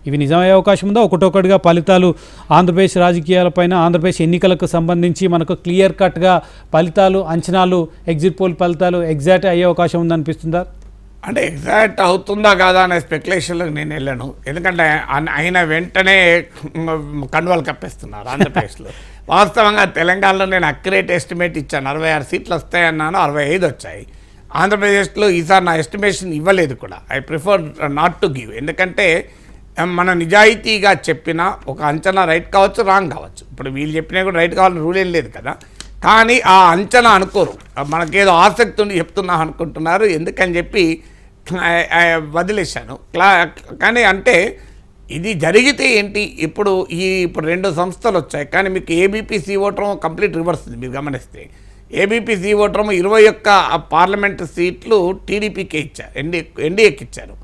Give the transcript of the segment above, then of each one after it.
ఇవి నిజమయ్యే అవకాశం ఉందా? ఒకటొకటిగా ఫలితాలు ఆంధ్రప్రదేశ్ రాజకీయాలపైన, ఆంధ్రప్రదేశ్ ఎన్నికలకు సంబంధించి మనకు క్లియర్ కట్గా ఫలితాలు, అంచనాలు, ఎగ్జిట్ పోల్ ఫలితాలు ఎగ్జాక్ట్ అయ్యే అవకాశం ఉందనిపిస్తుందా? అంటే ఎగ్జాక్ట్ అవుతుందా కాదా అనే స్పెక్యులేషన్లకు నేను వెళ్ళాను. ఎందుకంటే ఆయన వెంటనే కండువాలు కప్పేస్తున్నారు ఆంధ్రప్రదేశ్లో. వాస్తవంగా తెలంగాణలో నేను అక్యురేట్ ఎస్టిమేట్ ఇచ్చాను, 66 సీట్లు వస్తాయన్నాను, 65 వచ్చాయి. ఆంధ్రప్రదేశ్లో ఈసారి నా ఎస్టిమేషన్ ఇవ్వలేదు కూడా. I prefer not to give. ఎందుకంటే మన నిజాయితీగా చెప్పిన ఒక అంచనా రైట్ కావచ్చు, రాంగ్ కావచ్చు. ఇప్పుడు వీళ్ళు చెప్పినా కూడా రైట్ కావాలని రూల్ ఏం లేదు కదా. కానీ ఆ అంచనా అనుకోరు, మనకేదో ఆసక్తి ఉండి చెప్తున్నా అనుకుంటున్నారు. ఎందుకని చెప్పి వదిలేశాను. కానీ అంటే ఇది జరిగితే ఏంటి, ఇప్పుడు 2 సంస్థలు వచ్చాయి. కానీ మీకు ఏబీపీ ఓటరం కంప్లీట్ రివర్స్ ఉంది. మీరు గమనిస్తే ఏబీపీ ఓటరం 21 పార్లమెంటు సీట్లు టీడీపీకే ఇచ్చారు, ఎన్డీఏకి ఇచ్చారు.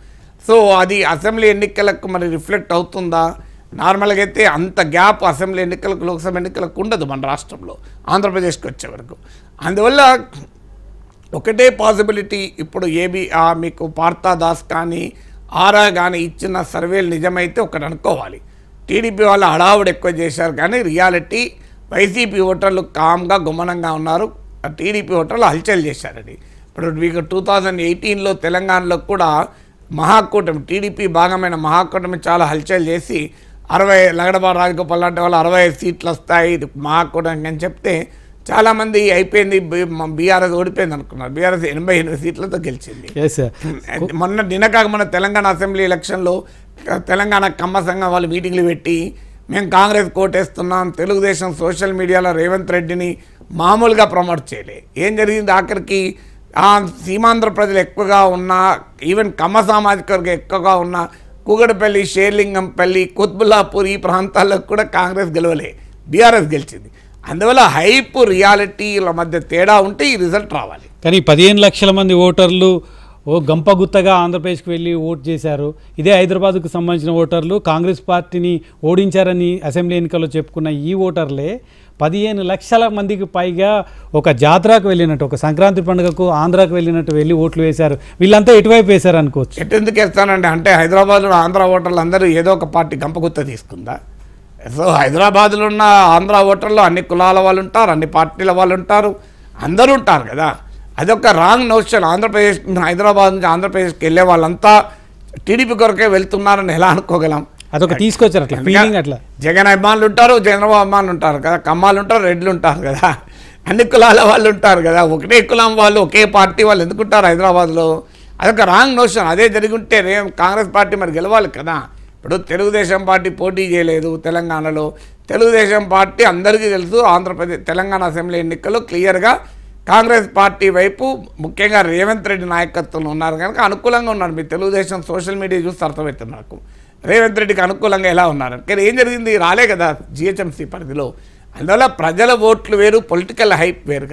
సో అది అసెంబ్లీ ఎన్నికలకు మరి రిఫ్లెక్ట్ అవుతుందా? నార్మల్గా అయితే అంత గ్యాప్ అసెంబ్లీ ఎన్నికలకు, లోక్సభ ఎన్నికలకు ఉండదు మన రాష్ట్రంలో, ఆంధ్రప్రదేశ్కి వచ్చే వరకు. అందువల్ల ఒకటే పాసిబిలిటీ, ఇప్పుడు మీకు పార్థదాస్ కానీ ఆరా కానీ ఇచ్చిన సర్వేలు నిజమైతే ఒకటి అనుకోవాలి, టీడీపీ వాళ్ళు హడావుడు ఎక్కువ చేశారు. కానీ రియాలిటీ వైసీపీ ఓటర్లు కామ్గా గుమ్మనంగా ఉన్నారు, టీడీపీ ఓటర్లు హల్చల్ చేశారండి. ఇప్పుడు మీకు 2018లో తెలంగాణలో కూడా మహాకూటమి, టీడీపీ భాగమైన మహాకూటమి చాలా హల్చల్ చేసి 60 లగడబాబు రాజగోపాల్ లాంటి వాళ్ళు 65 సీట్లు వస్తాయి ఇది మహాకూటమి అని చెప్తే చాలామంది అయిపోయింది, బీఆర్ఎస్ ఓడిపోయింది అనుకున్నారు. బీఆర్ఎస్ 88 సీట్లతో గెలిచింది. మొన్న తెలంగాణ అసెంబ్లీ ఎలక్షన్లో తెలంగాణ కమ్మ సంఘం వాళ్ళు మీటింగ్లు పెట్టి మేము కాంగ్రెస్ కోటేస్తున్నాం, తెలుగుదేశం సోషల్ మీడియాలో రేవంత్ రెడ్డిని మామూలుగా ప్రమోట్ చేయలే. ఏం జరిగింది, ఆఖరికి సీమాంధ్ర ప్రజలు ఎక్కువగా ఉన్న, ఈవెన్ కమ్మ సామాజిక వర్గం ఎక్కువగా ఉన్న కూగడపల్లి, షేర్లింగంపల్లి, కుత్బుల్లాపూర్ ఈ ప్రాంతాల్లో కూడా కాంగ్రెస్ గెలవలే, బీఆర్ఎస్ గెలిచింది. అందువల్ల హైప్ రియాలిటీల మధ్య తేడా ఉంటే ఈ రిజల్ట్ రావాలి. కానీ 15 లక్షల మంది ఓటర్లు గంపగుత్తగా ఆంధ్రప్రదేశ్కి వెళ్ళి ఓటు చేశారు. ఇదే హైదరాబాద్కు సంబంధించిన ఓటర్లు కాంగ్రెస్ పార్టీని ఓడించారని అసెంబ్లీ ఎన్నికల్లో చెప్పుకున్న ఈ ఓటర్లే 15 లక్షల మందికి పైగా ఒక జాతరకు వెళ్ళినట్టు, ఒక సంక్రాంతి పండుగకు ఆంధ్రాకు వెళ్ళినట్టు వెళ్ళి ఓట్లు వేశారు. వీళ్ళంతా ఎటువైపు వేశారు అనుకోవచ్చు. ఎందుకు వేస్తానండి అంటే హైదరాబాద్లో ఆంధ్ర ఓటర్లు అందరూ ఏదో ఒక పార్టీ గంపగుత్త తీసుకుందా? సో హైదరాబాద్లో ఉన్న ఆంధ్ర ఓటర్లు అన్ని కులాల వాళ్ళు ఉంటారు, అన్ని పార్టీల వాళ్ళు ఉంటారు, అందరూ ఉంటారు కదా. అదొక రాంగ్ నోషన్. హైదరాబాద్ నుంచి ఆంధ్రప్రదేశ్కి వెళ్ళే వాళ్ళంతా టీడీపీ కొరకే వెళ్తున్నారని ఎలా అనుకోగలం? అదొక తీసుకొచ్చారు అట్లా ఫీలింగ్. అట్లా జగన్ అభిమానులు ఉంటారు, చంద్రబాబు అభిమానులు ఉంటారు కదా, కమ్మాలు ఉంటారు, రెడ్లు ఉంటారు కదా, అన్ని కులాల వాళ్ళు ఉంటారు కదా. ఒకటే కులం వాళ్ళు, ఒకే పార్టీ వాళ్ళు ఎందుకుంటారు హైదరాబాద్లో? అదొక రాంగ్ నోషన్. అదే జరిగి ఉంటే కాంగ్రెస్ పార్టీ మరి గెలవాలి కదా. ఇప్పుడు తెలుగుదేశం పార్టీ పోటీ చేయలేదు తెలంగాణలో. తెలుగుదేశం పార్టీ అందరికీ తెలుసు, తెలంగాణ అసెంబ్లీ ఎన్నికల్లో క్లియర్గా కాంగ్రెస్ పార్టీ వైపు ముఖ్యంగా రేవంత్ రెడ్డి నాయకత్వంలో ఉన్నారు కనుక అనుకూలంగా ఉన్నారు. మీ తెలుగుదేశం సోషల్ మీడియా చూసి అర్థమవుతుంది నాకు రేవంత్ రెడ్డికి అనుకూలంగా ఎలా ఉన్నారు. కానీ ఏం జరిగింది, రాలే కదా జిహెచ్ఎంసీ పరిధిలో. అందువల్ల ప్రజల ఓట్లు వేరు, పొలిటికల్ హైప్ వేరు.